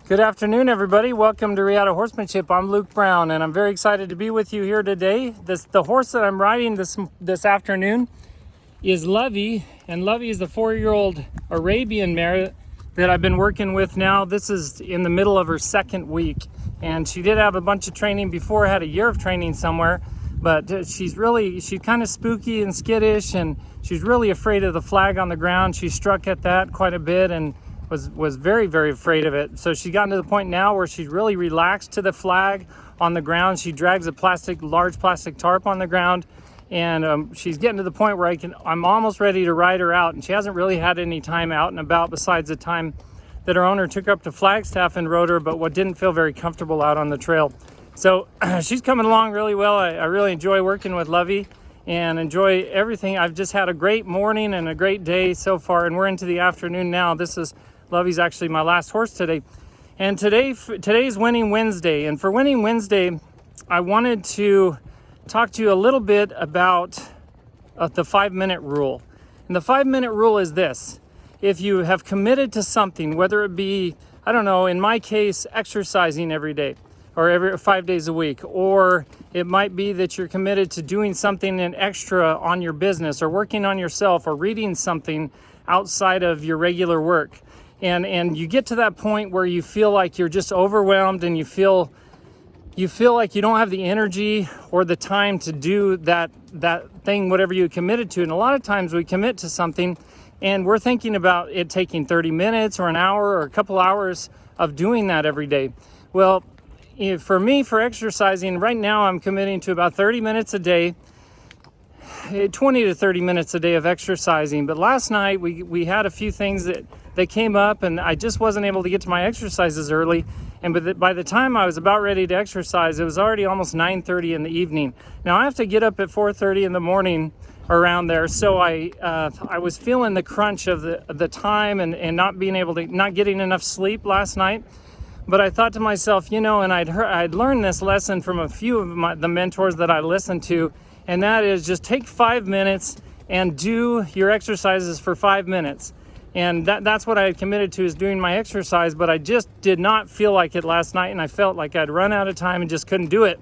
Good afternoon, everybody. Welcome to Reata Horsemanship. I'm Luke Brown, and I'm very excited to be with you here today. The horse that I'm riding this afternoon is Lovey, and Lovey is the 4-year-old Arabian mare that I've been working with now. This is in the middle of her second week, and she did have a bunch of training before, had a year of training somewhere, but she's kind of spooky and skittish, and she's really afraid of the flag on the ground. She struck at that quite a bit and was very, very afraid of it. So she's gotten to the point now where she's really relaxed to the flag on the ground. She drags a large plastic tarp on the ground, and she's getting to the point where I'm almost ready to ride her out, and she hasn't really had any time out and about besides the time that her owner took up to Flagstaff and rode her, but what didn't feel very comfortable out on the trail. So she's coming along really well. I really enjoy working with Lovey and enjoy everything. I've just had a great morning and a great day so far, and we're into the afternoon now. Lovey's actually my last horse today. And today's Winning Wednesday. And for Winning Wednesday, I wanted to talk to you a little bit about the 5-minute rule. And the 5-minute rule is this: if you have committed to something, whether it be, I don't know, in my case, exercising every day or every 5 days a week, or it might be that you're committed to doing something extra on your business or working on yourself or reading something outside of your regular work. And you get to that point where you feel like you're just overwhelmed and you feel like you don't have the energy or the time to do that thing, whatever you committed to. And a lot of times we commit to something and we're thinking about it taking 30 minutes or an hour or a couple hours of doing that every day. Well, for me, for exercising, right now I'm committing to about 30 minutes a day, 20 to 30 minutes a day of exercising. But last night we had a few things that came up, and I just wasn't able to get to my exercises early. And by the time I was about ready to exercise, it was already almost 9:30 in the evening. Now I have to get up at 4:30 in the morning around there, so I was feeling the crunch of the time and not getting enough sleep last night. But I thought to myself, and I'd learned this lesson from a few of the mentors that I listened to, and that is just take 5 minutes and do your exercises for 5 minutes. And that's what I had committed to, is doing my exercise, but I just did not feel like it last night, and I felt like I'd run out of time and just couldn't do it.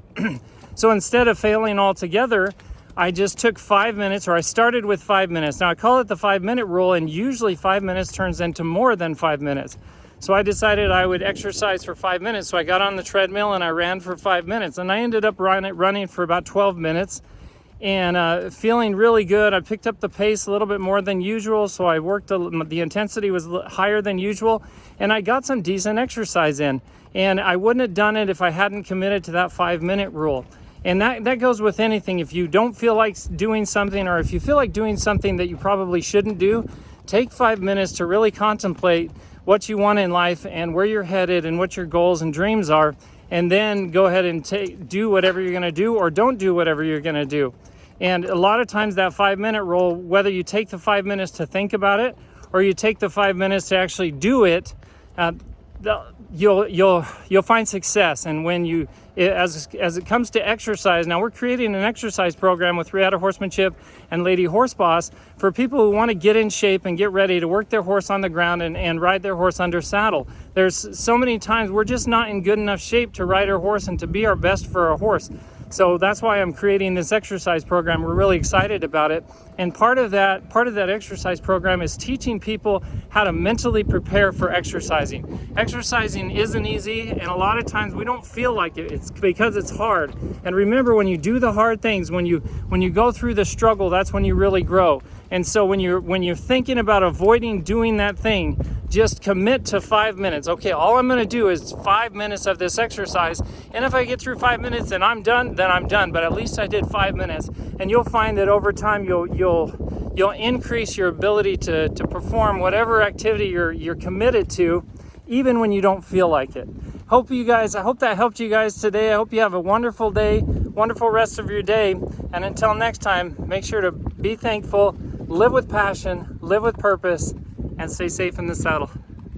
So instead of failing altogether, I just took 5 minutes, or I started with 5 minutes. Now I call it the 5-minute rule, and usually 5 minutes turns into more than 5 minutes. So I decided I would exercise for 5 minutes. So I got on the treadmill and I ran for 5 minutes, and I ended up running for about 12 minutes. And feeling really good. I picked up the pace a little bit more than usual, so I worked, the intensity was higher than usual, and I got some decent exercise in. And I wouldn't have done it if I hadn't committed to that 5-minute rule. And that goes with anything. If you don't feel like doing something, or if you feel like doing something that you probably shouldn't do, take 5 minutes to really contemplate what you want in life and where you're headed and what your goals and dreams are, and then go ahead and do whatever you're going to do, or don't do whatever you're going to do. And a lot of times that 5-minute rule, whether you take the 5 minutes to think about it or you take the 5 minutes to actually do it, you'll find success. And when as it comes to exercise, now we're creating an exercise program with Reata Horsemanship and Lady Horse Boss for people who want to get in shape and get ready to work their horse on the ground and ride their horse under saddle. There's so many times we're just not in good enough shape to ride our horse and to be our best for our horse. So that's why I'm creating this exercise program. We're really excited about it. And part of that exercise program is teaching people how to mentally prepare for exercising. Exercising isn't easy, and a lot of times we don't feel like it. It's because it's hard. And remember, when you do the hard things, when you go through the struggle, that's when you really grow. And so when you're thinking about avoiding doing that thing, just commit to 5 minutes. Okay, all I'm going to do is 5 minutes of this exercise, and if I get through 5 minutes and I'm done, then I'm done. But at least I did 5 minutes, and you'll find that over time you'll increase your ability to perform whatever activity you're committed to, even when you don't feel like it. I hope that helped you guys today. I hope you have a wonderful day, wonderful rest of your day, and until next time, make sure to be thankful, live with passion, live with purpose, and stay safe in the saddle.